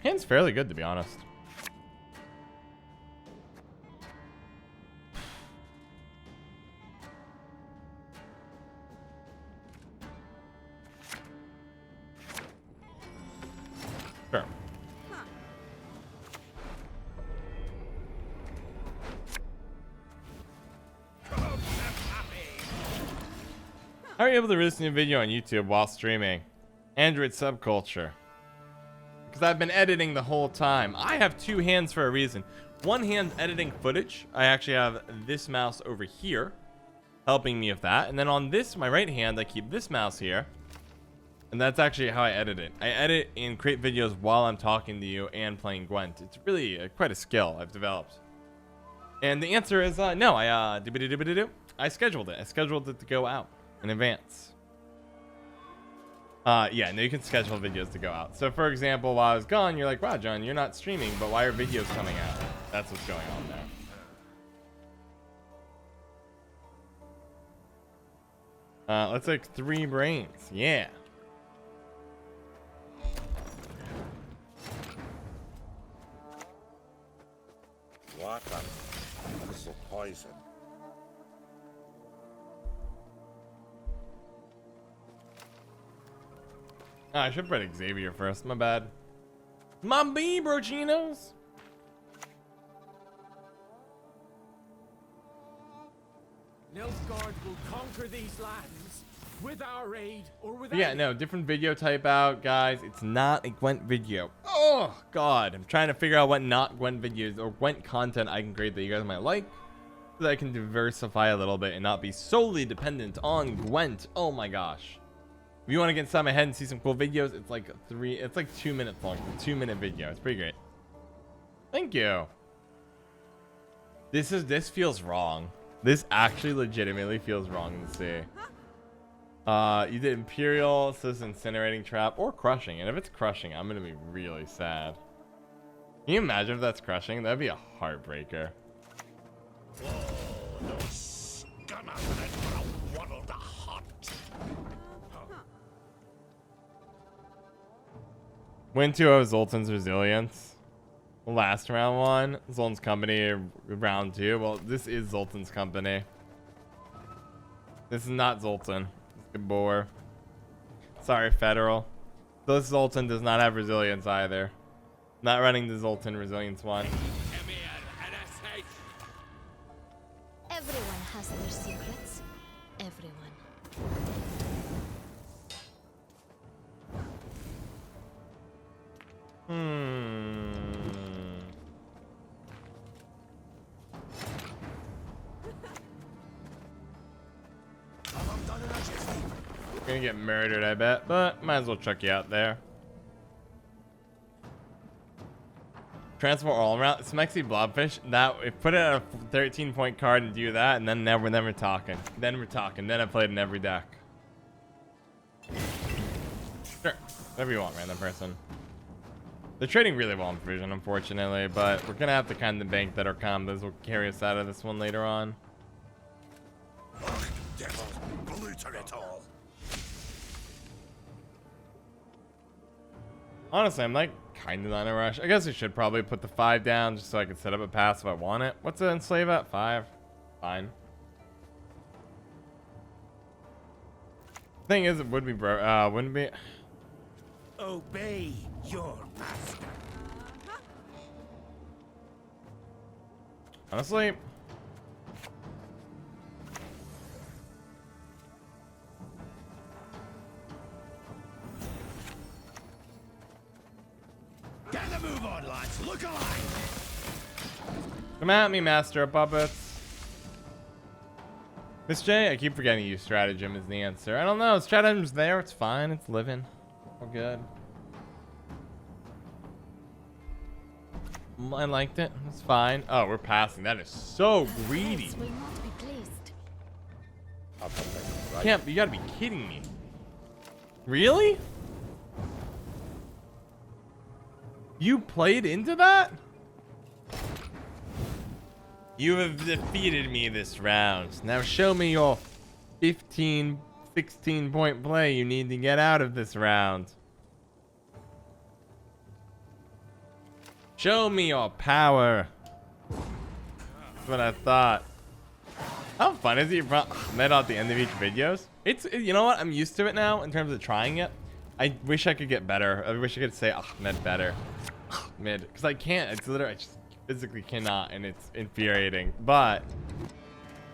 Hand's fairly good, to be honest. Sure. How are you able to release a new video on YouTube while streaming? Android subculture. Because I've been editing the whole time. I have two hands for a reason. One hand's editing footage. I actually have this mouse over here helping me with that. And then on this, my right hand, I keep this mouse here. And that's actually how I edit it. I edit and create videos while I'm talking to you and playing Gwent. It's really quite a skill I've developed. And the answer is no. I scheduled it. I scheduled it to go out in advance. Yeah, no, you can schedule videos to go out. So for example, while I was gone, you're like, wow, John, you're not streaming, but why are videos coming out? That's what's going on there. Let's like 3 brains. Yeah. What this is poison. I should put Xavier first. My bad. My B, brochinos. Nilfgaard will conquer these lands with our aid or without. Yeah, no, different video type out, guys. It's not a Gwent video. Oh, God. I'm trying to figure out what not Gwent videos or Gwent content I can create that you guys might like, so that I can diversify a little bit and not be solely dependent on Gwent. Oh, my gosh. If you want to get inside my head and see some cool videos, it's like 2 minutes long. It's a 2-minute video. It's pretty great. Thank you. This feels wrong. This actually legitimately feels wrong to see. You did Imperial, so this is Incinerating Trap, or Crushing. And if it's Crushing, I'm going to be really sad. Can you imagine if that's Crushing? That'd be a heartbreaker. Win 2-0 Zoltan's Resilience. Last round 1. Zoltan's Company round 2. Well, this is Zoltan's Company. This is not Zoltan. It's Gabor. Sorry, Federal. This Zoltan does not have Resilience either. Not running the Zoltan Resilience one. Everyone has their secrets. Everyone. Gonna get murdered, I bet, but might as well chuck you out there. Transfer all around. Smexy Blobfish. That if put it at a 13-point card and do that, and then we're never talking. Then we're talking. Then I played in every deck. Sure, whatever you want, random person. They're trading really well in Fusion, unfortunately, but we're gonna have to kind of bank that our combos will carry us out of this one later on. Honestly, I'm like kind of not in a rush. I guess I should probably put the 5 down just so I can set up a pass if I want it. What's the Enslave at? 5. Fine. Thing is, it would be wouldn't be. Obey your master. Honestly, Get the move on, lads. Look alive. come at me, Master of Puppets. Miss J, I keep forgetting you. Stratagem is the answer. I don't know. Stratagem's there. It's fine. It's living. All good. I liked it. It's fine. Oh, we're passing. That is so greedy. Will not be pleased. Can't. You gotta be kidding me. Really? You played into that? You have defeated me this round. Now show me your 15, 16 point play you need to get out of this round. Show me your power. That's what I thought. How fun is it? Med at the end of each videos. It's, you know what? I'm used to it now in terms of trying it. I wish I could get better. I wish I could say Ahmed better. Mid, because I can't. It's literally, I just physically cannot, and it's infuriating. But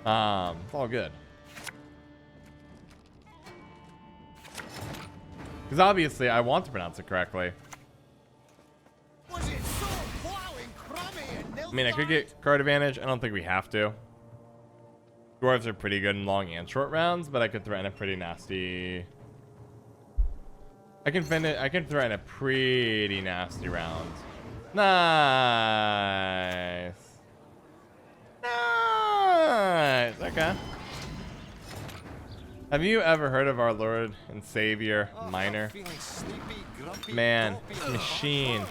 it's all good. Because obviously I want to pronounce it correctly. Was it so plowing crummy and I mean, I could get card advantage. I don't think we have to. Dwarves are pretty good in long and short rounds, but I could threaten a pretty nasty. I can threaten a pretty nasty round. Nice. Nice. Okay. Have you ever heard of our Lord and Savior, Minor? Man, machine.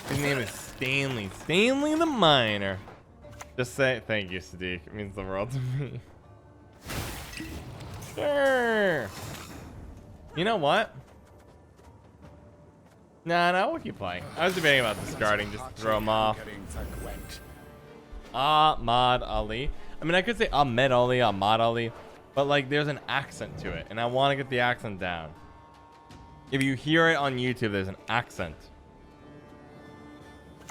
His name is Stanley. Stanley the Minor. Just say thank you, Sadiq. It means the world to me. Sure. You know what? Nah, we'll keep playing. I was debating about discarding just to throw him off. Ahmad Ali. I mean, I could say Ahmed Ali, Ahmad Ali, but like there's an accent to it, and I want to get the accent down. If you hear it on YouTube, there's an accent.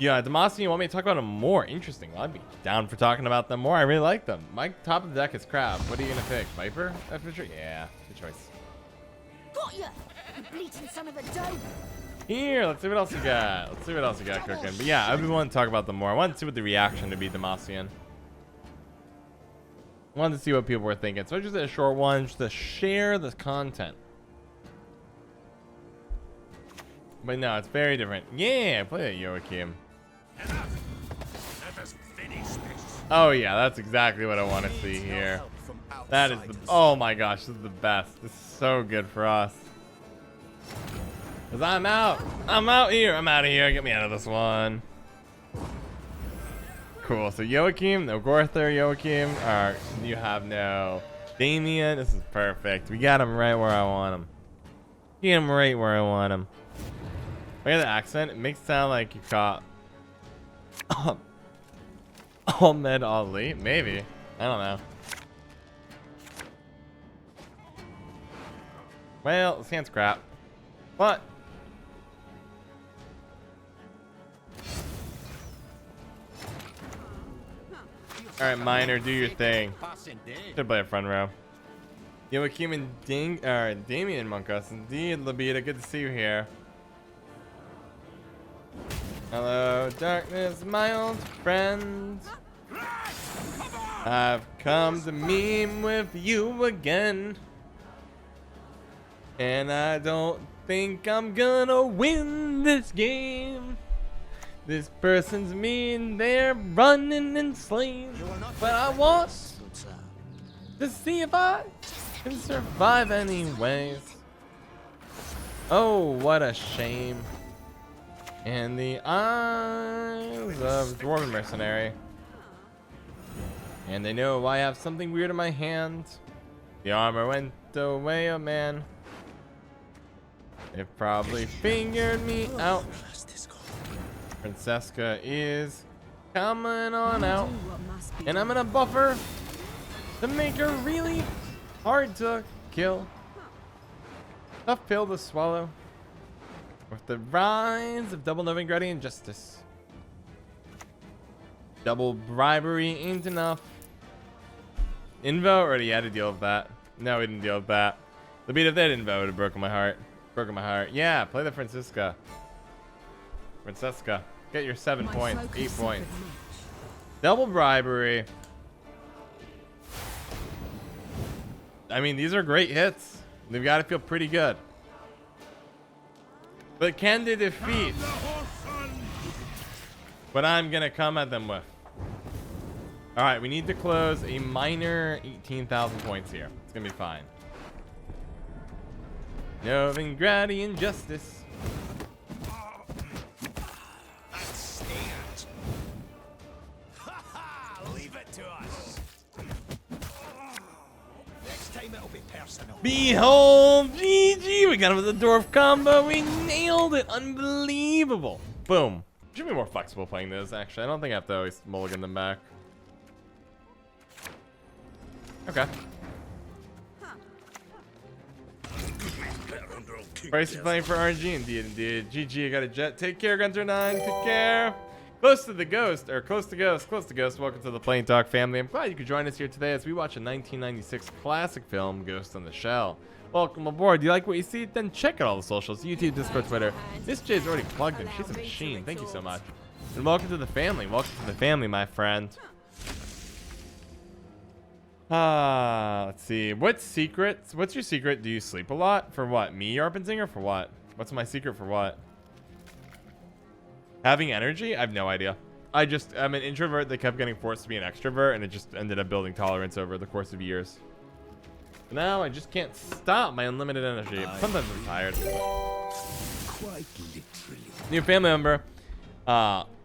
Yeah, Demacia, you want me to talk about them more? Interesting. Well, I'd be down for talking about them more. I really like them. My top of the deck is crap. What are you gonna pick? Viper? That's for sure. Yeah, good choice. Got ya! You bleating son of a dope! Here, let's see what else you got. Let's see what else you got cooking. But yeah, I wanted to talk about them more. I wanted to see what the reaction to be Demacian. I wanted to see what people were thinking. So I just did a short one just to share the content. But no, it's very different. Yeah, play that Joachim. Oh yeah, that's exactly what I want to see here. That is the, oh my gosh, this is the best. This is so good for us. Cause I'm out here, I'm out of here, get me out of this one. Cool, so Joachim, no Gorther, Joachim, alright, you have no Damien, this is perfect. We got him right where I want him. Get him right where I want him. Look at the accent, it makes it sound like you caught Ahmed Ali, maybe, I don't know. Well, this hand's crap, but alright, Minor, do your thing. Should play a front row. Joachim and Damien Monkus. Indeed, Labita, good to see you here. Hello, darkness, my old friend. I've come to meme with you again. And I don't think I'm gonna win this game. This person's mean, they're running Enslave. But I want to see if I can survive anyways. Oh, what a shame. In the eyes of Dwarven Mercenary. And they know I have something weird in my hand. The armor went away, oh man. They probably figured me out. Francesca is coming on out. And I'm gonna buffer to make her really hard to kill. Tough pill to swallow. With the rise of double Novigradian Justice. Double bribery ain't enough. Invo already had to deal with that. No, we didn't deal with that. The beat of that Invo would have broken my heart. Broken my heart. Yeah, play the Francesca. Francesca. Get your 7 points. 8 points. Double bribery. I mean, these are great hits. They've got to feel pretty good. But can they defeat what I'm going to come at them with? Alright, we need to close a minor 18,000 points here. It's going to be fine. Novigradian Justice. Leave it to us. Next time it'll be personal. Behold, GG! We got him with the Dwarf combo. We nailed it. Unbelievable. Boom. Should be more flexible playing this, actually. I don't think I have to always mulligan them back. Okay. Price is playing for RNG, indeed. GG, I got a jet. Take care, Gunter9. Take care. Close to the ghost, or close to ghost. Welcome to the Plain Talk family. I'm glad you could join us here today as we watch a 1996 classic film, Ghost in the Shell. Welcome aboard. Do you like what you see? Then check out all the socials, YouTube, Discord, Twitter. Miss J's already plugged in. She's a machine. Thank you so much. And welcome to the family. Welcome to the family, my friend. Let's see. What's your secret? Do you sleep a lot? For what? Me, Yarpenzinger? For what? What's my secret for what? Having energy? I have no idea. I'm an introvert that kept getting forced to be an extrovert, and it just ended up building tolerance over the course of years. But now I just can't stop my unlimited energy. Sometimes I'm tired. Quite literally. New family member,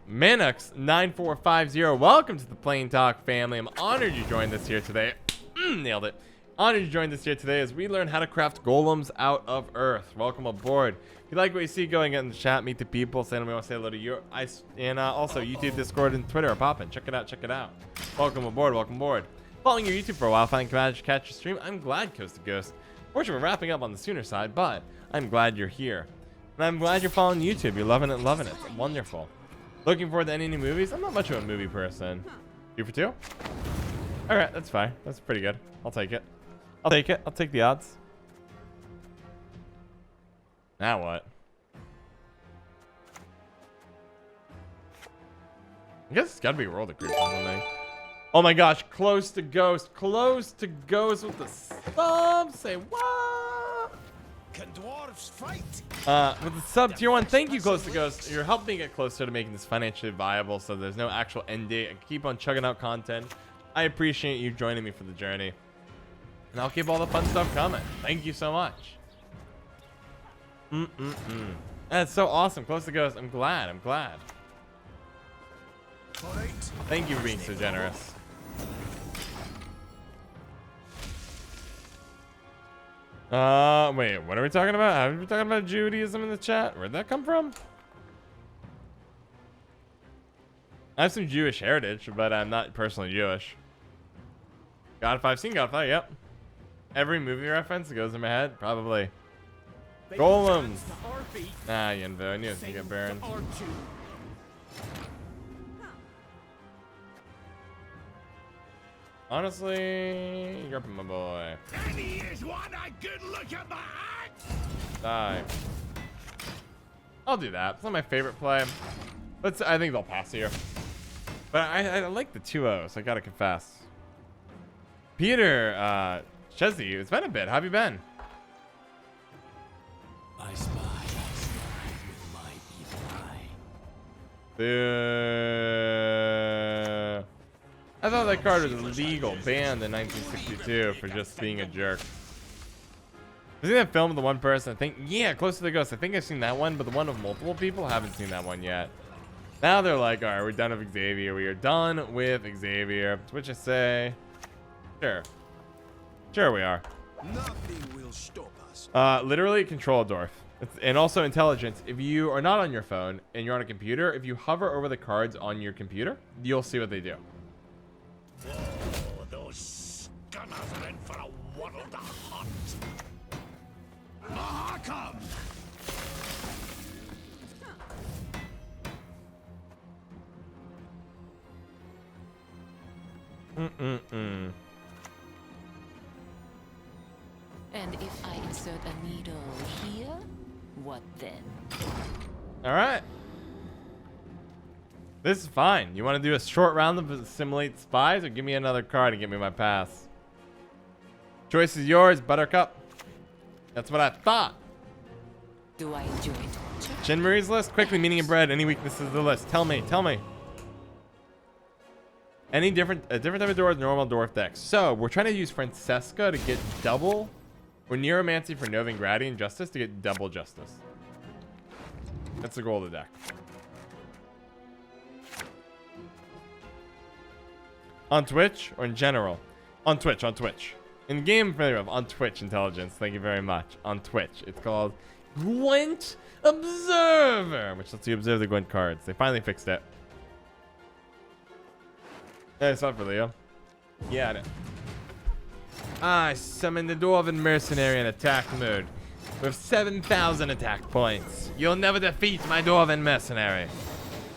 Manux9450. Welcome to the Plain Talk family. I'm honored you joined us here today. Nailed it. Honored you joined us here today as we learn how to craft golems out of earth. Welcome aboard. If you like what you see, go and get in the chat, meet the people, say hello, say hello to you. And also YouTube, Discord, and Twitter are popping. Check it out. Welcome aboard. Following your YouTube for a while, finally managed to catch your stream. I'm glad, Coast to Ghost. Fortunately, we're wrapping up on the sooner side, but I'm glad you're here. And I'm glad you're following YouTube. You're loving it. It's wonderful. Looking forward to any new movies? I'm not much of a movie person. 2 for 2? Alright, that's fine. That's pretty good. I'll take it. I'll take the odds. Now what? I guess it's gotta be World of Creeps or something. Oh my gosh, close to Ghost with the sub. Say what? Can dwarves fight? With the sub tier 1, thank you, Close to Ghost. You're helping me get closer to making this financially viable, so there's no actual end date. I can keep on chugging out content. I appreciate you joining me for the journey, and I'll keep all the fun stuff coming. Thank you so much. That's so awesome, Close to Ghost. I'm glad. Thank you for being so generous. Wait, what are we talking about? Have we been talking about Judaism in the chat? Where'd that come from? I have some Jewish heritage, but I'm not personally Jewish. God 5, seen God 5, yep. Every movie reference that goes in my head, probably. Golems! Nah, Yenvo, I knew it was gonna get burned. Honestly, you're up my boy. And here's one a good look at my axe. Die. I'll do that. It's not my favorite play. But I think they'll pass here. But I like the 2-0s, I gotta confess. Peter, Chesney, it's been a bit. How have you been? I spy with my evil eye. I thought that card was illegal, banned in 1962 for just being a jerk. I've seen that film with the one person, I think, yeah, Close to the Ghost. I think I've seen that one, but the one with multiple people, I haven't seen that one yet. Now they're like, all right, we're done with Xavier. We are done with Xavier. To which I say, sure. Sure we are. Nothing will stop us. Literally control a dwarf. And also intelligence. If you are not on your phone and you're on a computer, if you hover over the cards on your computer, you'll see what they do. Whoa, those gunners are in for a waddle to hunt. Mahakam! And if I insert a needle here, what then? All right. This is fine. You want to do a short round of simulate spies, or give me another card and give me my pass? Choice is yours, Buttercup. That's what I thought. Do I enjoy torture? Shin Marie's list. Quickly, meaning and bread. Any weaknesses of the list? Tell me. Any different type of dwarf, normal dwarf decks. So we're trying to use Francesca to get double, or Oneiromancy for Novigradian Justice to get double justice. That's the goal of the deck. On Twitch or in general? On Twitch. In game, on Twitch intelligence. Thank you very much. On Twitch. It's called Gwent Observer, which lets you observe the Gwent cards. They finally fixed it. Hey, it's not for Leo. Yeah, it. I summoned the Dwarven Mercenary in attack mode with 7,000 attack points. You'll never defeat my Dwarven Mercenary.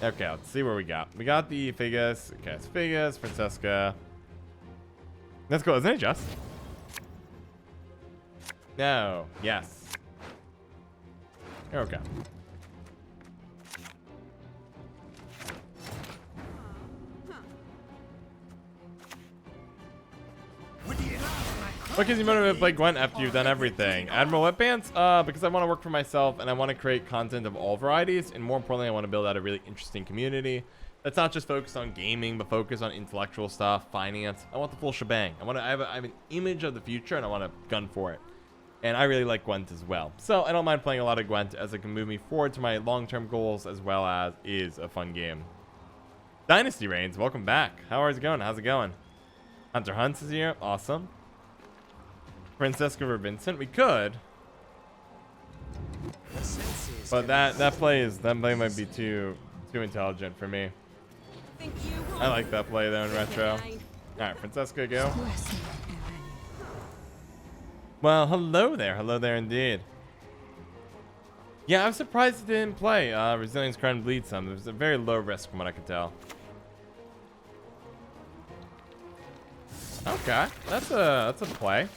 Okay, let's see what we got. We got the Figus. Okay, it's Figus, Francesca. That's cool, isn't it just? No. Yes. Okay. What gives you motivated to play Gwent after you've done everything? Admiral Whitpants? Because I want to work for myself and I want to create content of all varieties, and more importantly, I want to build out a really interesting community that's not just focused on gaming, but focused on intellectual stuff, finance. I want the full shebang. I have an image of the future, and I want to gun for it. And I really like Gwent as well. So I don't mind playing a lot of Gwent, as it can move me forward to my long-term goals, as well as is a fun game. Dynasty Reigns, welcome back. How's it going? How's it going? Hunter Hunts is here. Awesome. Francesca or Vincent, we could, but that play might be too intelligent for me. I like that play though in retro. All right, Francesca, go. Well, hello there indeed. Yeah, I was surprised it didn't play. Resilience Crown bleed some. It was a very low risk from what I could tell. Okay, that's a play.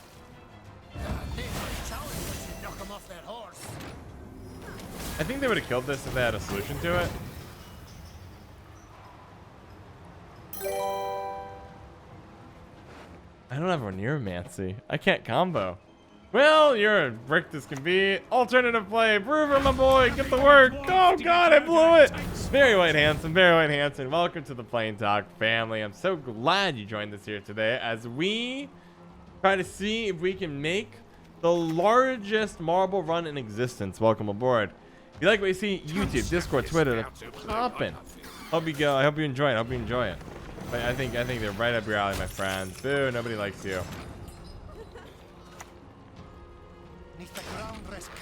I think they would have killed this if they had a solution to it. I don't have Oneiromancy. I can't combo. Well, you're a brick as can be. Alternative play. Brouver, my boy, get the work. Oh, God, I blew it. Very White Hanson, very White Hanson. Welcome to the Plain Talk family. I'm so glad you joined us here today as we try to see if we can make the largest marble run in existence. Welcome aboard. If you like what you see, YouTube, Discord, Twitter, poppin'. Hope you go. I hope you enjoy it. But I think they're right up your alley, my friends. Boo, nobody likes you.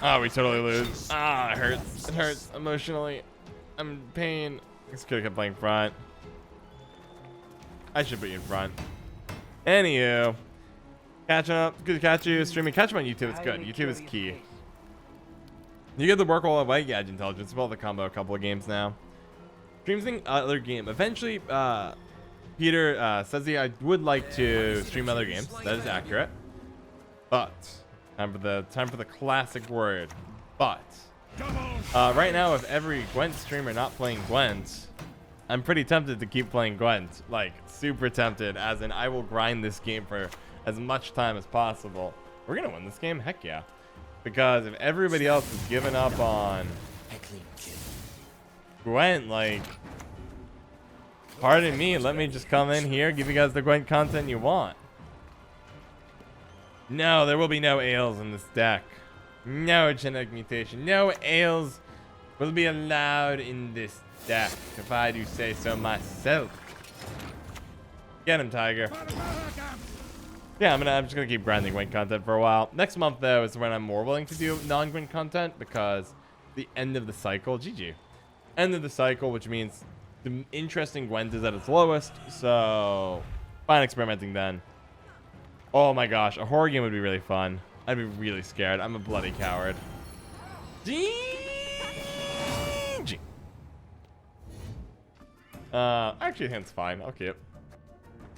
Oh, we totally lose. Ah, it hurts. It hurts emotionally. I'm in pain. This could have kept playing front. I should put you in front. Anywho, catching up. Good to catch you. Streaming. Catch him on YouTube. It's good. YouTube is key. You get the work all white gadget intelligence. About the combo a couple of games now. Streaming other game. Eventually, Peter says I would like to stream other games. That is accurate. But time for the classic word. But right now, with every Gwent streamer not playing Gwent, I'm pretty tempted to keep playing Gwent. Like super tempted. As in, I will grind this game for as much time as possible. We're gonna win this game. Heck yeah. Because if everybody else is giving up on Gwent, like, pardon me, let me just come in here, give you guys the Gwent content you want. No, there will be no ales in this deck. No genetic mutation. No ales will be allowed in this deck, if I do say so myself. Get him, Tiger. Yeah, I'm just gonna keep grinding Gwent content for a while. Next month though is when I'm more willing to do non-Gwent content, because the end of the cycle, GG. End of the cycle, which means the interesting Gwent is at its lowest, so fine experimenting then. Oh my gosh, a horror game would be really fun. I'd be really scared. I'm a bloody coward. GG. Actually, hand's fine. I'll keep.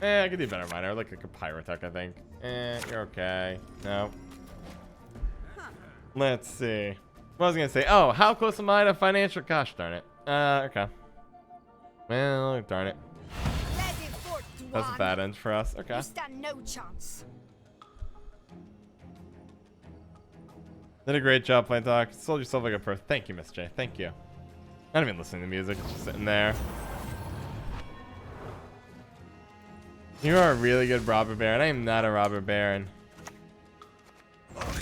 I could do better minor, like a pyrotech, I think. You're okay. No. Let's see. What was I gonna say? Oh, how close am I to financial? Gosh darn it. Okay. Well, darn it. That's a bad end for us. Okay. You stand no chance. Did a great job playing talk. Sold yourself like a pro. Thank you, Miss J. Thank you. Not even listening to music, just sitting there. You are a really good robber baron. I am not a robber baron. Alright,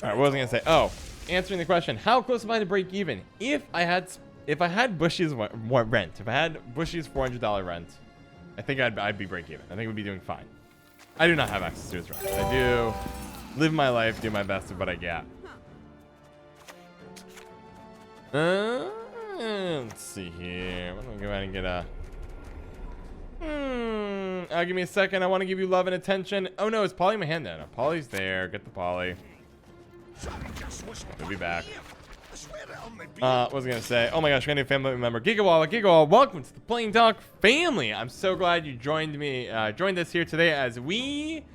what was I gonna say? Oh, answering the question, how close am I to break even? If I had Bushy's rent, if I had Bushy's $400 rent, I think I'd be break even. I think we'd be doing fine. I do not have access to his rent. I do live my life, do my best with what I get. Let's see here. I'm gonna go ahead and get a. Give me a second. I want to give you love and attention. Oh no, it's Polly in my hand now. No, Polly's there. Get the Polly. We'll be back. What was I gonna say? Oh my gosh, we got a new family member. Gigawa, welcome to the Playing Talk family. I'm so glad you joined us here today as we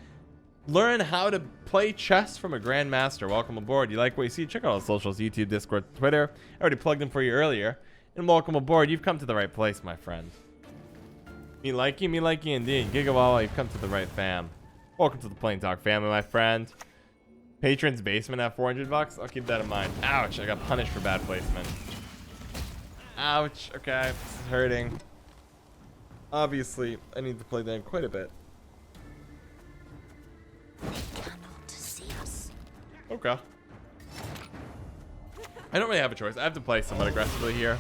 learn how to play chess from a grandmaster. Welcome aboard. You like what you see? Check out all the socials, YouTube, Discord, Twitter. I already plugged them for you earlier. And welcome aboard. You've come to the right place, my friend. Me like you indeed. Gigawa, you've come to the right fam. Welcome to the Playing Talk family, my friend. Patron's basement at 400 bucks. I'll keep that in mind. Ouch, I got punished for bad placement. Ouch, okay, this is hurting. Obviously, I need to play that quite a bit. Okay. I don't really have a choice. I have to play somewhat aggressively here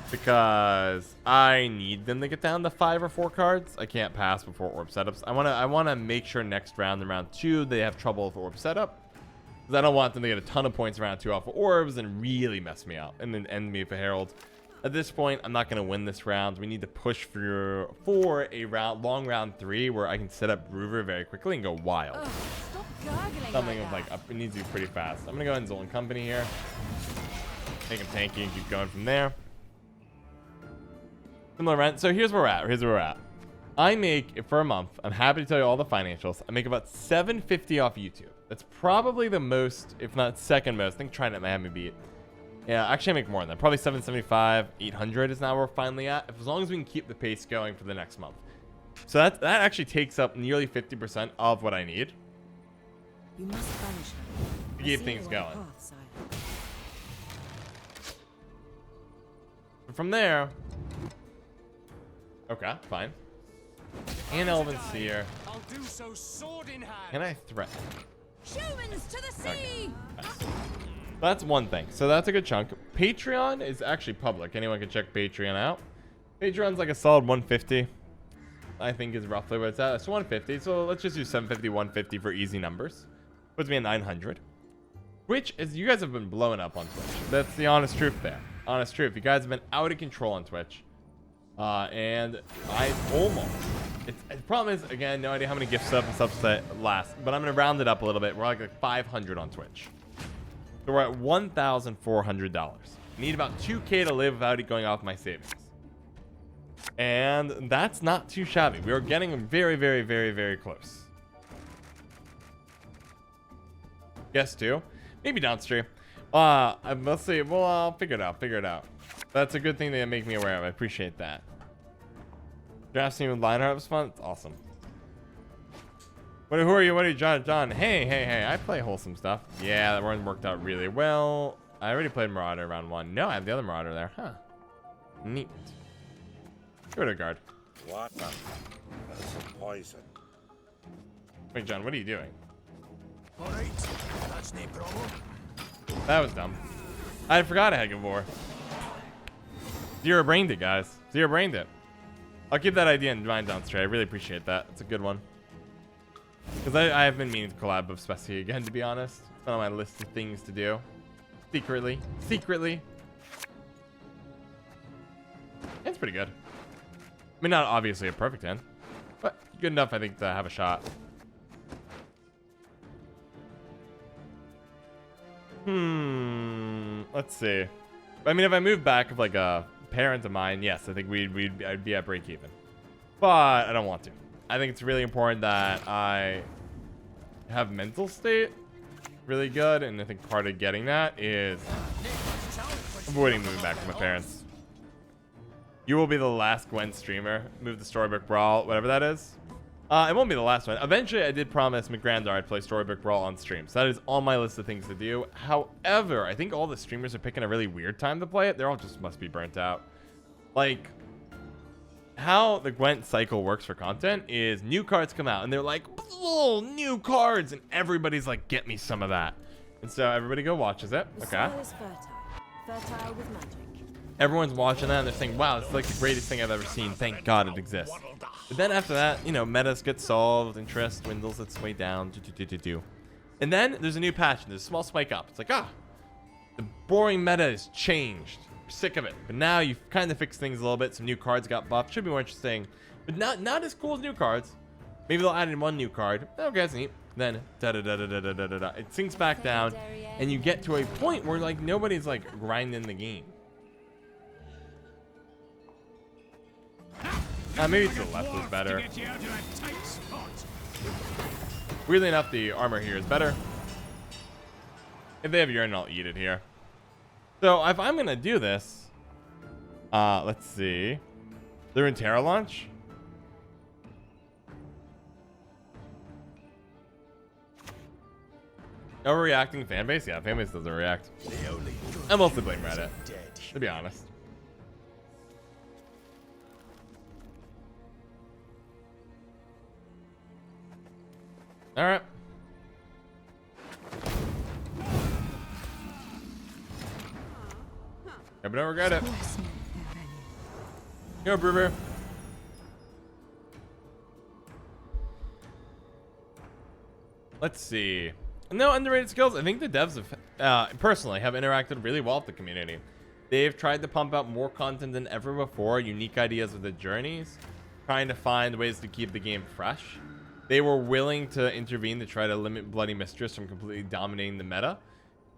because I need them to get down to 5 or 4 cards. I can't pass before orb setups. I wanna make sure next round, in round 2, they have trouble with orb setup, because I don't want them to get a ton of points round 2 off of orbs and really mess me out and then end me with a herald. At this point, I'm not gonna win this round. We need to push for a long round 3 where I can set up Brouver very quickly and go wild. Something of like it needs to be pretty fast. I'm gonna go ahead and Zoltan Company here. Make him tanky and keep going from there. Similar rent. So here's where we're at. I make, for a month, I'm happy to tell you all the financials, I make about $750 off YouTube. That's probably the most, if not second most. I think TriNet might have me beat. Yeah, actually I make more than that. Probably $775, $800 is now where we're finally at. As long as we can keep the pace going for the next month. So that actually takes up nearly 50% of what I need. You must punish her. To keep things going. From there, okay, fine. And Elven Seer. I'll do so sword in hand. Can I threaten? Humans to the sea! Okay. That's one thing. So that's a good chunk. Patreon is actually public. Anyone can check Patreon out. Patreon's like a solid 150. I think is roughly what it's at. It's 150. So let's just do 750, 150 for easy numbers. Puts me at 900. Which is, you guys have been blowing up on Twitch. That's the honest truth there. Honest truth. You guys have been out of control on Twitch. And I almost. The problem is, again, no idea how many gift subs and subs that last. But I'm going to round it up a little bit. We're like 500 on Twitch. So we're at $1,400. Need about 2K to live without it going off my savings. And that's not too shabby. We are getting very, very, very, very close. Guess 2. Maybe downstream. Let's see. Well, I'll figure it out. That's a good thing they make me aware of. I appreciate that. Draft scene with Lionheart was fun. It's awesome. Who are you, John? Hey. I play wholesome stuff. Yeah, that one worked out really well. I already played Marauder round 1. No, I have the other Marauder there. Huh. Neat. Go to guard. What? That's some poison. Wait, John, what are you doing? Alright, that's no problem. That was dumb. I forgot I had Gabor. Zero brained it, guys. Zero brained it. I'll keep that idea in mind downstream. I really appreciate that. It's a good one. Because I have been meaning to collab with Specie again, to be honest. It's on my list of things to do. Secretly. It's pretty good. I mean, not obviously a perfect hand, but good enough, I think, to have a shot. Let's see. I mean, if I move back with like a parent of mine, yes, I think I'd be at break even. But I don't want to. I think it's really important that I have mental state really good, and I think part of getting that is avoiding moving back with my parents. You will be the last Gwent streamer. Move the Storybook Brawl, whatever that is. It won't be the last one. Eventually, I did promise McGrandar I'd play Storybook Brawl on stream. So that is on my list of things to do. However, I think all the streamers are picking a really weird time to play it. They're all just must be burnt out. Like, how the Gwent cycle works for content is new cards come out and they're like, oh, new cards, and everybody's like, get me some of that. And so everybody go watches it. Okay. Fertile with magic. Everyone's watching that and they're saying, wow, it's like the greatest thing I've ever seen. Thank God it exists. But then after that, you know, metas get solved, interest dwindles its way down. And then there's a new patch and there's a small spike up. It's like, The boring meta has changed. We're sick of it. But now you've kind of fixed things a little bit. Some new cards got buffed. Should be more interesting. But not as cool as new cards. Maybe they'll add in one new card. Okay, that's neat. Then da-da-da-da-da-da-da-da. It sinks back down. And you get to a point where like nobody's like grinding the game. Maybe to the left is better. Weirdly enough, the armor here is better. If they have urine, I'll eat it here. So if I'm gonna do this, let's see. They're in Terra launch. Overreacting fan base? Yeah, fan base doesn't react. I mostly blame Reddit, to be honest. All right. I don't regret it. Go, Brouver. Let's see. No underrated skills. I think the devs have, personally, have interacted really well with the community. They've tried to pump out more content than ever before, unique ideas of the journeys, trying to find ways to keep the game fresh. They were willing to intervene to try to limit Bloody Mistress from completely dominating the meta.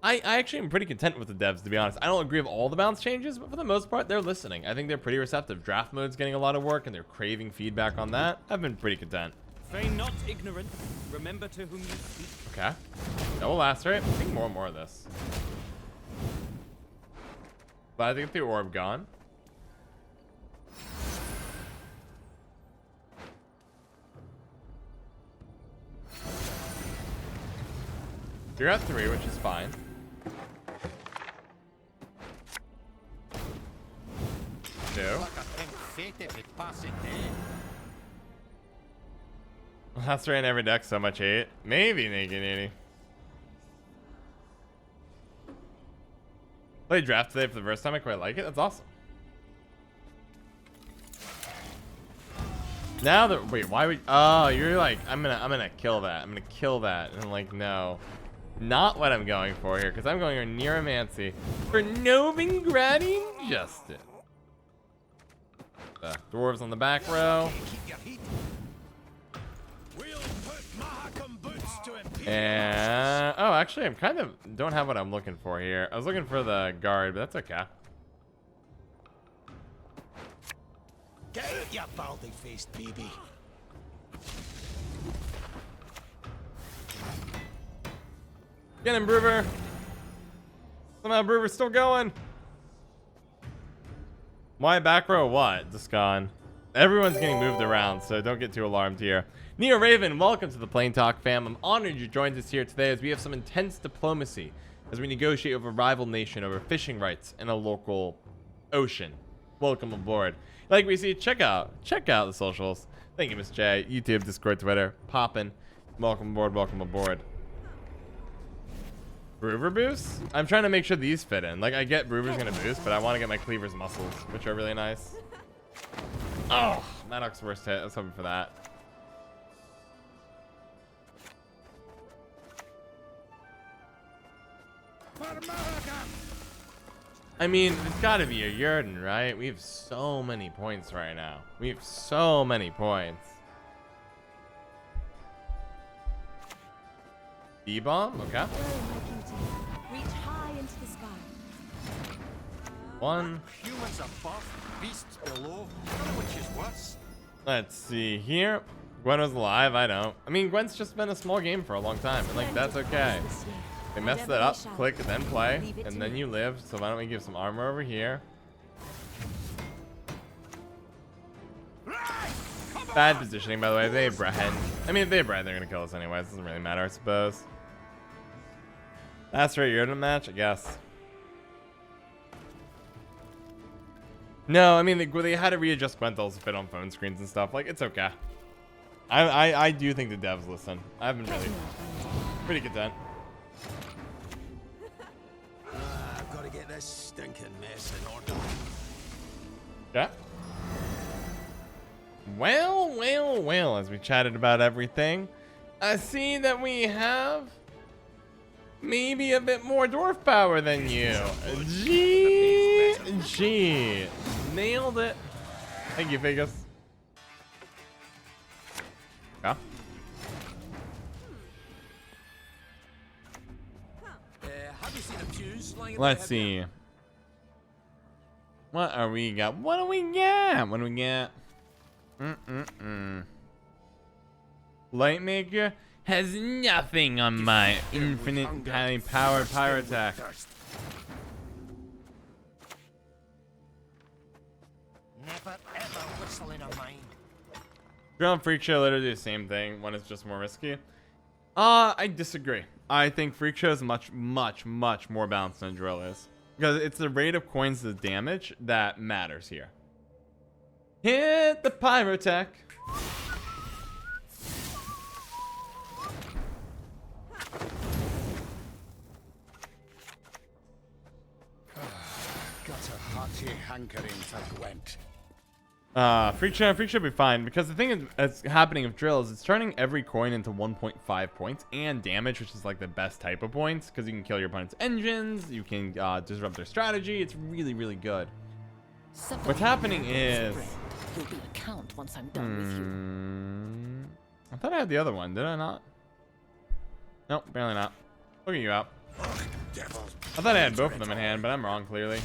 I actually am pretty content with the devs, to be honest. I don't agree with all the balance changes, but for the most part, they're listening. I think they're pretty receptive. Draft mode's getting a lot of work, and they're craving feedback on that. I've been pretty content. Feign not ignorant. Remember to whom you speak. Okay. That will last, right? I think more and more of this. Glad to get the orb gone. You're at 3, which is fine. Two. Last ran every deck, so much hate. Maybe naked 80. Played draft today for the first time. I quite like it. That's awesome. Now that wait, why would oh you're like I'm gonna kill that. I'm gonna kill that. And I'm like, no. Not what I'm going for here, because I'm going Oneiromancy for Novigradian Justice. The dwarves on the back row. And oh, actually, I'm kind of don't have what I'm looking for here. I was looking for the guard, but that's okay. Get it, you baldy-faced baby. Get him, Brouver. Somehow Brouver's still going. My back row, what? Just gone. Everyone's getting moved around, so don't get too alarmed here. Neo Raven, welcome to the Plain Talk fam. I'm honored you joined us here today as we have some intense diplomacy as we negotiate with a rival nation over fishing rights in a local ocean. Welcome aboard. Like we see, check out the socials. Thank you, Miss J. YouTube, Discord, Twitter, poppin'. Welcome aboard, welcome aboard. Brouver boost? I'm trying to make sure these fit in. Like, I get Brouver's gonna boost, but I want to get my cleaver's muscles, which are really nice. Oh, Maddox's worst hit. I was hoping for that. I mean, it's got to be a Yarpen, right? We have so many points right now. We have so many points. D-bomb? Okay. Reach high into the sky. One. Humans above, beasts below. Which is worse? Let's see here. Gwen was alive. I don't. I mean, Gwen's just been a small game for a long time, and like that's okay. They messed that up. Click and then play, and then you live. So why don't we give some armor over here? Bad positioning, by the way. If they have bread. I mean, if they have bread, they're gonna kill us anyways. Doesn't really matter, I suppose. That's right. You're in a match, I guess. No, I mean they had to readjust Gwentals to fit on phone screens and stuff. Like it's okay. I do think the devs listen. I've been really pretty content. I've got to get this stinking mess in order. Yeah. Well, as we chatted about everything, I see that we have maybe a bit more dwarf power than you. Gee. Nailed it. Thank you, Vegas. Yeah. Have you seen a fuse lying in Let's the heavy- see. What are we got? What do we get? What do we get? Lightmaker has nothing on my infinite highly powered pyrotech. Never ever whistle in a mine. Drill and Freak Show literally do the same thing. One is just more risky. I disagree. I think Freak Show is much more balanced than Drill is. Because it's the rate of coins to damage that matters here. Hit the pyrotech. Got a hearty hankering for gwent. Freak Show will be fine because the thing that's happening with Drill is it's turning every coin into 1.5 points and damage, which is like the best type of points because you can kill your opponent's engines, you can disrupt their strategy. It's really good. What's happening is You'll be a count once I'm done with you. I thought I had the other one, did I not? Nope, apparently not. Look at you out. Devils. I thought I had both of them in hand, but I'm wrong clearly.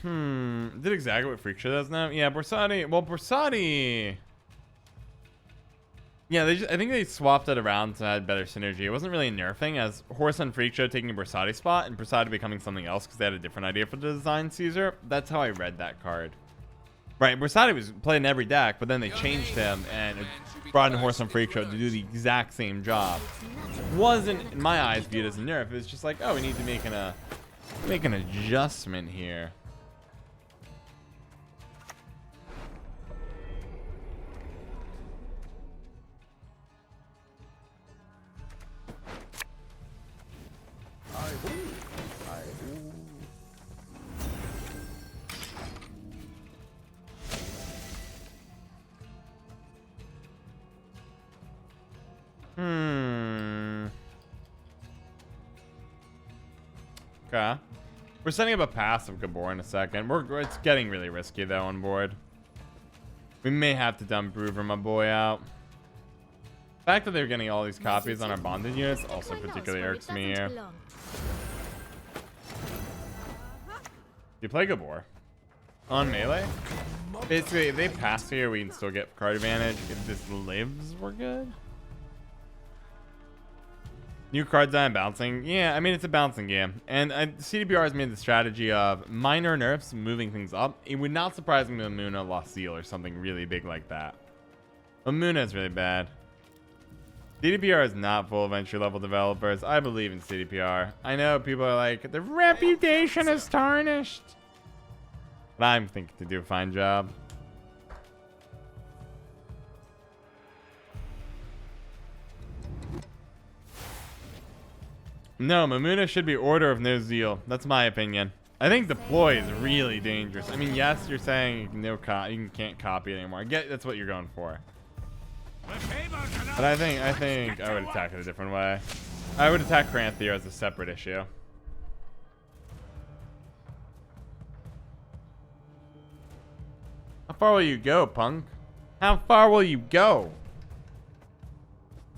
Did exactly what Freak Show does now? Yeah, Borsati. Well, Borsati. Yeah, I think they swapped it around to add better synergy. It wasn't really nerfing as Horse on Freak Show taking Borsati's spot and Borsati becoming something else because they had a different idea for the design Caesar. That's how I read that card. Right, Borsati was playing every deck, but then they changed him and brought in Horse on Freak Show to do the exact same job. Wasn't, in my eyes, viewed as a nerf. It was just like, oh, we need to make an adjustment here. Okay. We're setting up a passive Gabor in a second. It's getting really risky though on board. We may have to dump Brouver, my boy, out. The fact that they're getting all these copies on our bonded units also particularly irks me here. You play Gabor on melee. Basically, if they pass here, we can still get card advantage. If this lives, we're good. New cards that I'm bouncing. Yeah, I mean, it's a bouncing game. And CDPR has made the strategy of minor nerfs, moving things up. It would not surprise me if Muna lost Seal or something really big like that. But Muna is really bad. CDPR is not full of entry-level developers. I believe in CDPR. I know people are like, the reputation is tarnished. But I'm thinking to do a fine job. No, Mamuna should be Order of No Zeal. That's my opinion. I think deploy is really dangerous. I mean, yes, you're saying you can't copy it anymore. I get that's what you're going for. But I think I would attack it a different way. I would attack Cranthir as a separate issue. How far will you go, punk? How far will you go?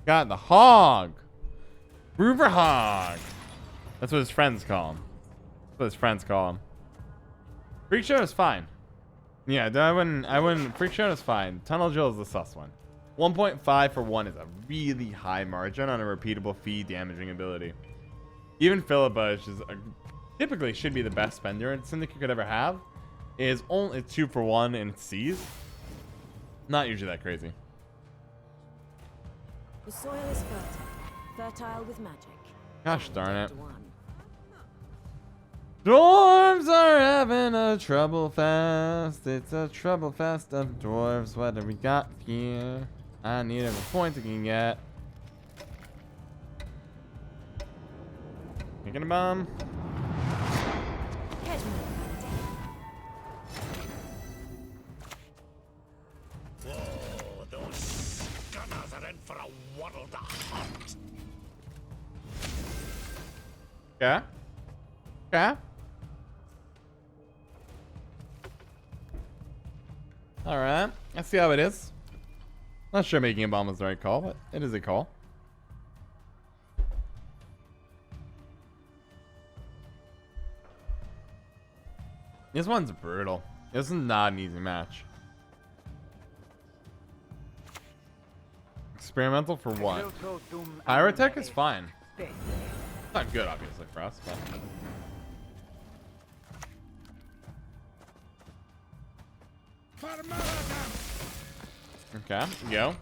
Got the hog. Brouver hog. That's what his friends call him. That's what his friends call him. Freak Show is fine. Yeah, I wouldn't. Freak Show is fine. Tunnel Drill is the sus one. 1.5 for 1 is a really high margin on a repeatable fee damaging ability. Even Philippa, which is typically should be the best spender Syndicate could ever have, is only 2 for 1 and it sees. Not usually that crazy. The soil is fertile with magic. Gosh darn it. Dwarves are having a trouble fest. It's a trouble fest of dwarves. What do we got here? I need every point I can get. Making a bomb. Okay. Okay. Alright. Let's see how it is. Not sure making a bomb was the right call, but it is a call. This one's brutal. This is not an easy match. Experimental for what? Pyrotech is fine. It's not good, obviously, for us, but... Okay, go.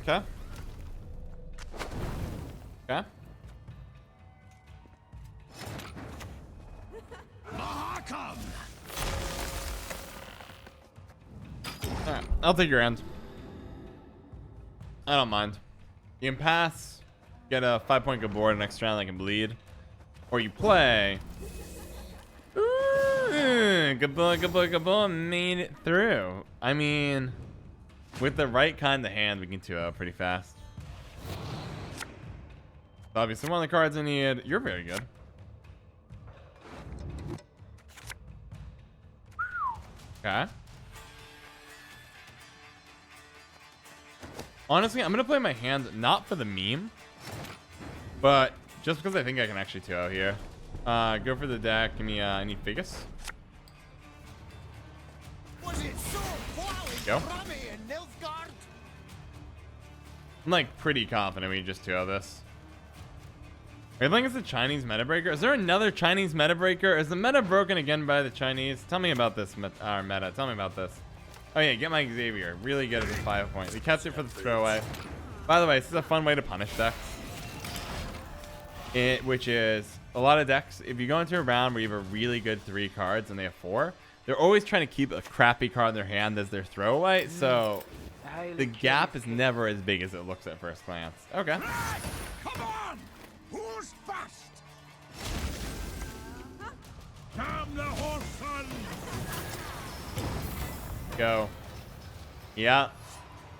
Okay. Okay. Alright, I'll take your hand. I don't mind. You can pass, get a 5-point Gabor next round that can bleed. Or you play. Ooh, Gabor made it through. I mean, with the right kind of hand, we can 2-0 pretty fast. Obviously, one of the cards I need. You're very good. Okay. Honestly, I'm going to play my hand not for the meme, but just because I think I can actually 2-0 here. Go for the deck. Give me, I need Figus. Go. I'm like pretty confident we just 2-0 this. I think it's a Chinese meta breaker. Is there another Chinese meta breaker? Is the meta broken again by the Chinese? Tell me about this meta. Tell me about this. Oh yeah, get my Xavier. Really good at the 5-point. We kept it for the throwaway. By the way, this is a fun way to punish decks. Which is a lot of decks. If you go into a round where you have a really good 3 cards and they have 4, they're always trying to keep a crappy card in their hand as their throwaway. So the gap is never as big as it looks at first glance. Okay. Come on! Who's fast? Damn the horse son! Go. Yeah.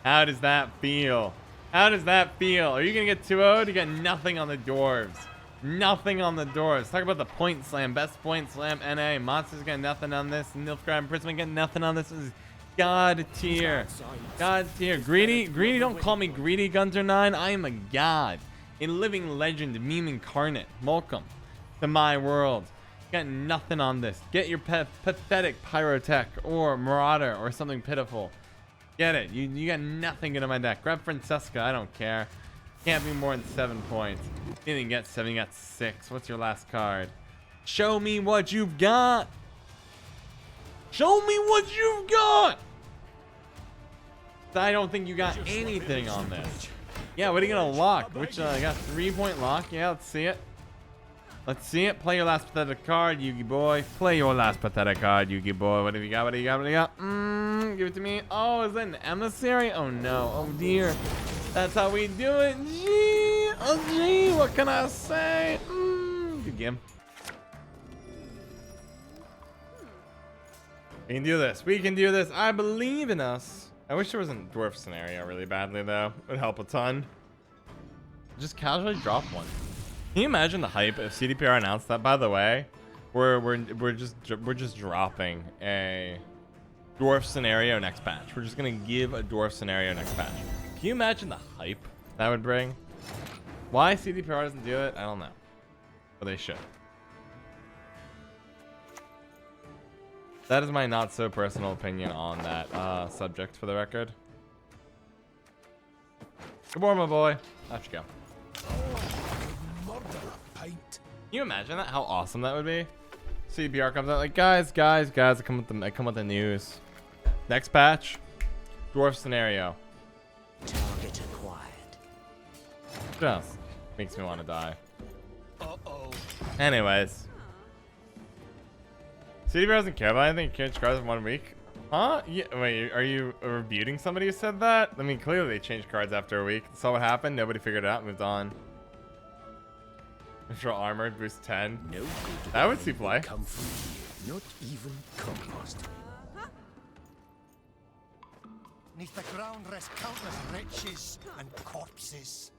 How does that feel? How does that feel? Are you gonna get 2-0'd? You got nothing on the dwarves. Nothing on the dwarves. Talk about the point slam. Best point slam NA. Monsters got nothing on this. Nilfgaard Imprisonment got nothing on this. This is God tier. God tier. Greedy? Greedy, don't call me greedy, Gunter 9. I am a god. A living legend, meme incarnate. Welcome to my world. Got nothing on this. Get your pathetic Pyrotech or Marauder or something pitiful. Get it. You got nothing good in my deck. Grab Francesca. I don't care. Can't be more than 7 points. You didn't get 7. You got 6. What's your last card? Show me what you've got. Show me what you've got. I don't think you got anything on this. Yeah, what are you gonna lock? Which I got 3-point lock. Yeah, let's see it. Let's see it. Play your last pathetic card, Yugi boy. Play your last pathetic card, Yugi boy. What have you got? What do you got? What do you got? Give it to me. Oh, is that an emissary? Oh no. Oh dear. That's how we do it. Gee. Oh gee. What can I say? Good game. We can do this. We can do this. I believe in us. I wish there was a dwarf scenario really badly though. It would help a ton. Just casually drop one. Can you imagine the hype if CDPR announced that? By the way, we're just dropping a dwarf scenario next patch. We're just gonna give a dwarf scenario next patch. Can you imagine the hype that would bring? Why CDPR doesn't do it? I don't know, but they should. That is my not so personal opinion on that subject, for the record. Good morning, my boy. Off you go. Can you imagine that? How awesome that would be? CBR comes out like, guys, I come with the news. Next patch, dwarf scenario. Target acquired. Just makes me want to die. Uh-oh. Anyways. CDPR doesn't care about anything. You can't change cards in 1 week. Huh? Yeah, wait, are you rebuting somebody who said that? I mean, clearly they changed cards after a week. Saw what happened. Nobody figured it out. Moved on. Neutral armor, boost 10. No good. That would see play. Come from here. Not even compost. Neath the ground rest countless riches and corpses.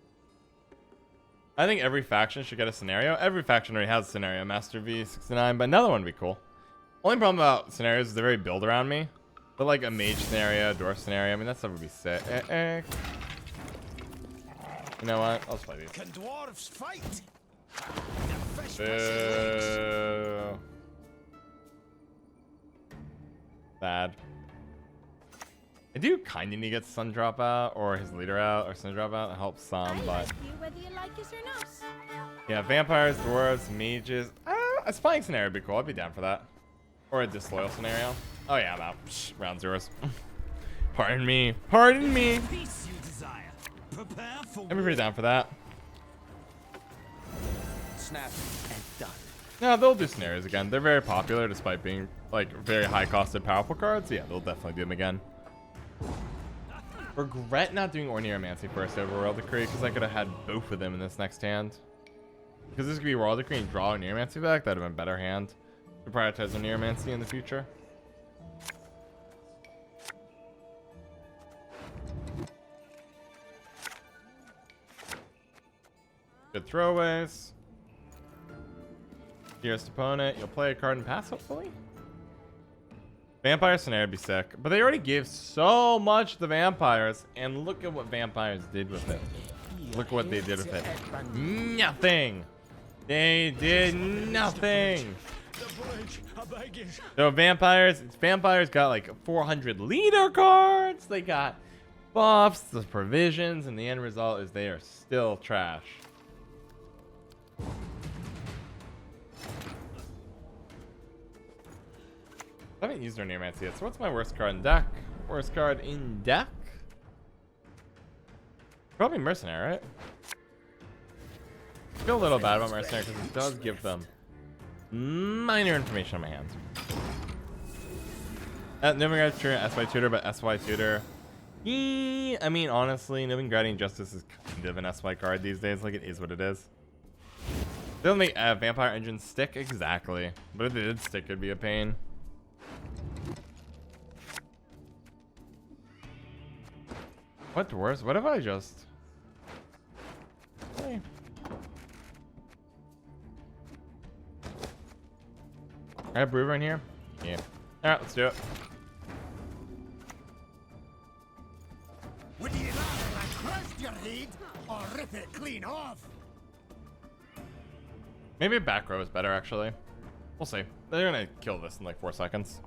I think every faction should get a scenario. Every faction already has a scenario. Master V69, but another one would be cool. Only problem about scenarios is they're very build around me. But like a mage scenario, dwarf scenario, I mean that stuff would be sick. You know what? I'll just play these. Can dwarves fight? Boo. Bad. I do kind of need to get Sun Drop out or his leader out or Sun Drop out. It helps some, I but like you whether you like us or not. yeah, vampires, dwarves, mages. A spying scenario would be cool. I'd be down for that. Or a disloyal scenario. Oh yeah, I'm out. Psh, round zeros. Pardon me. Pardon me. Peace you desire. Prepare for I'd be pretty down for that. snap and done. No, they'll do scenarios again. They're very popular despite being like very high costed powerful cards. Yeah, they'll definitely do them again. Regret not doing Oneiromancy first over Royal Decree because I could have had both of them in this next hand. Because this could be Royal Decree and draw Oneiromancy back. That would have been a better hand to prioritize Oneiromancy in the future. Good throwaways. Dearest opponent, you'll play a card and pass, hopefully. Vampire scenario would be sick, but they already gave so much to vampires, and look at what vampires did with it. Look what they did with it. Nothing. They did nothing. So vampires got like 400 leader cards. They got buffs, the provisions, and the end result is they are still trash. I haven't used Oneiromancy yet, so what's my worst card in deck? Worst card in deck? Probably Mercenary, right? I feel a little bad about Mercenary because it does give them minor information on my hands. Novigradian SY Tutor, but SY Tutor. I mean, honestly, Novigradian Justice is kind of an SY card these days. Like, it is what it is. They don't make Vampire Engine stick? Exactly. But if they did stick, it'd be a pain. What dwarves? What if I just... Hey. I have Brouver in here? Yeah. Alright, let's do it. Would you rather I crushed your head or rip it clean off? Maybe a back row is better, actually. We'll see. They're gonna kill this in like 4 seconds.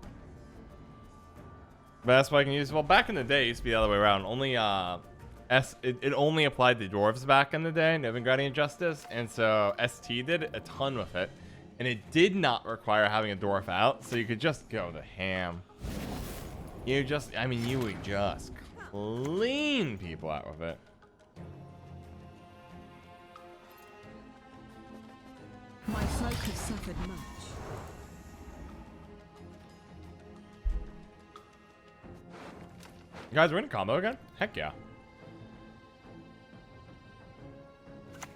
But that's what I can use. Well, back in the day, it used to be the other way around. Only it only applied to dwarves back in the day, Novigradian Justice, and so ST did a ton with it, and it did not require having a dwarf out, so you could just go to ham. You would just clean people out with it. My folk have suffered much. You guys, we're in combo again? Heck yeah.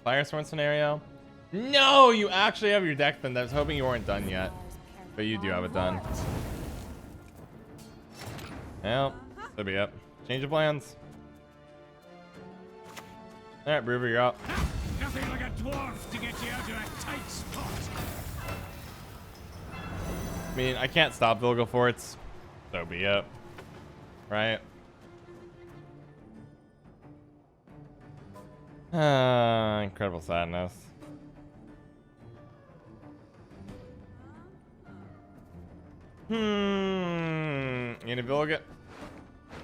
Firestorm scenario. No, you actually have your deck then. I was hoping you weren't done yet. But you do have it done. Well, that'll be up. Change of plans. Alright, Brouver, you're up. Nothing like a dwarf to get you out of a tight spot. I mean, I can't stop Vilgal Forts. So be it. Right? Incredible sadness. You gonna Vilg?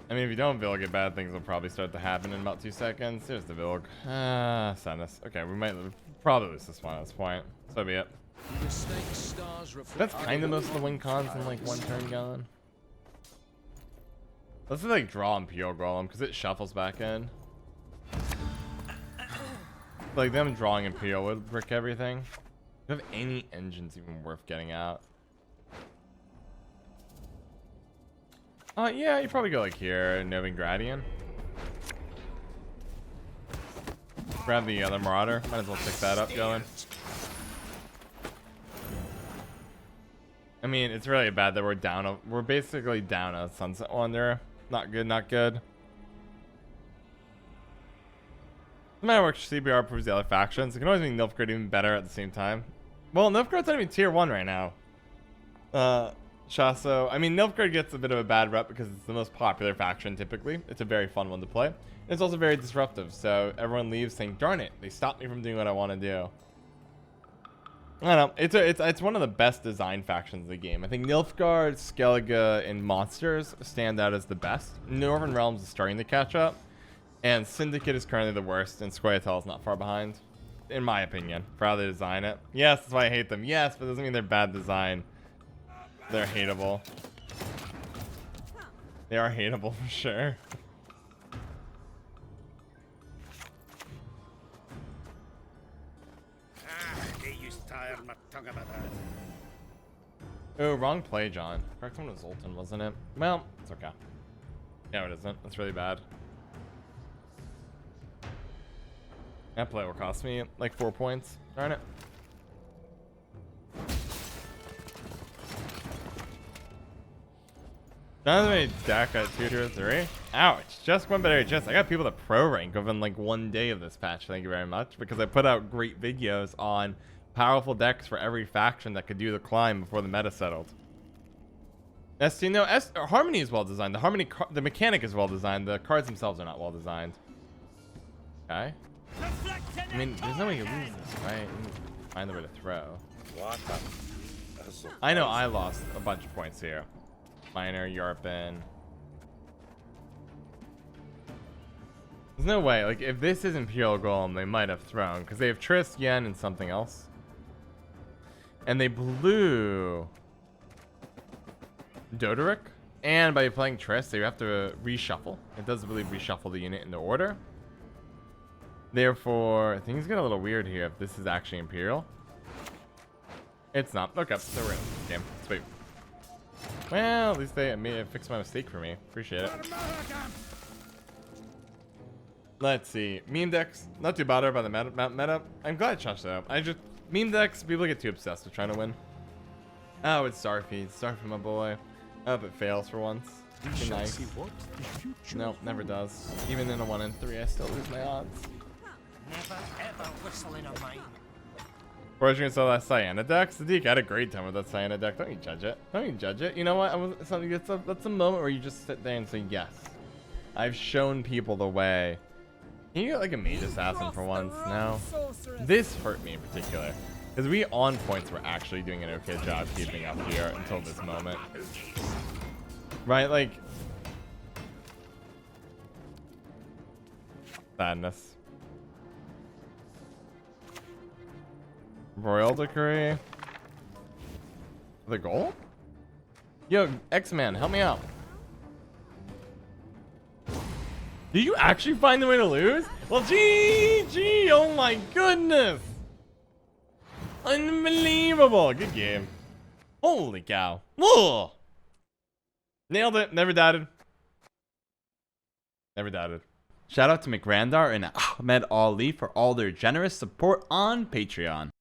I mean, if you don't Vilg, bad things will probably start to happen in about 2 seconds. There's the Vilg. Sadness. Okay, we might probably lose this one at this point. So be it. That's kind of most of the win cons in like 1 turn gone. Let's like draw and PO Golem because it shuffles back in. Like them drawing and PO would brick everything. Do you have any engines even worth getting out? Yeah, you probably go like here, Novigradian. Grab the other Marauder. Might as well pick that up going. I mean, it's really bad that we're basically down a Sunset Wanderer. Not good, not good. No matter what CBR proves the other factions, it can always make Nilfgaard even better at the same time. Well, Nilfgaard's not even tier 1 right now. Shaso. I mean, Nilfgaard gets a bit of a bad rep because it's the most popular faction typically. It's a very fun one to play. It's also very disruptive, so everyone leaves saying, darn it, they stopped me from doing what I want to do. I don't know. It's one of the best designed factions of the game. I think Nilfgaard, Skellige, and Monsters stand out as the best. Northern Realms is starting to catch up. And Syndicate is currently the worst, and scoia'tael is not far behind. In my opinion, for how they design it. Yes, that's why I hate them. Yes, but it doesn't mean they're bad design. They're hateable. They are hateable for sure. They used to tire my tongue about that. Oh, wrong play, John. Correct one was Zoltan, wasn't it? Well, it's okay. No, it isn't. That's really bad. That play will cost me like 4 points. Darn it. Now that deck at 2 tier 3. Ouch. Just one better just. I got people that pro rank within like 1 day of this patch. Thank you very much. Because I put out great videos on powerful decks for every faction that could do the climb before the meta settled. ST, no, Harmony is well designed. The mechanic is well designed. The cards themselves are not well designed. Okay. I mean, there's no way you lose this, right? Find the way to throw. What? I know I lost a bunch of points here. Minor, Yarpen. There's no way. Like, if this is Imperial Golem, they might have thrown. Because they have Triss, Yen, and something else. And they blew Doderic. And by playing Triss, they have to reshuffle. It does, I believe, reshuffle the unit into order. Therefore, things get a little weird here if this is actually Imperial. It's not. Okay, so we're in this game. Sweet. Well, at least they fixed my mistake for me. Appreciate it. Let's see. Meme decks. Not too bothered by the meta. I'm glad it changed that up. Meme decks, people get too obsessed with trying to win. Oh, it's Starfeed. Starfeed, my boy. I hope it fails for once. Be nice. Nope, never does. Even in a 1 in 3, I still lose my odds. Never ever whistling on mine. Or you're gonna sell that Cyana deck? Sadiq, I had a great time with that Cyana deck. Don't you judge it. Don't you judge it. You know what? That's a moment where you just sit there and say, yes. I've shown people the way. Can you get like a mage assassin for once? No. This hurt me in particular. Because we on points were actually doing an okay job keeping up here until this moment. Right? Like. Sadness. Royal Decree. The goal? Yo, X-Man, help me out. Did you actually find the way to lose? Well, GG! Oh my goodness! Unbelievable! Good game. Holy cow. Whoa! Nailed it. Never doubted. Never doubted. Shout out to McRandar and Ahmed Ali for all their generous support on Patreon.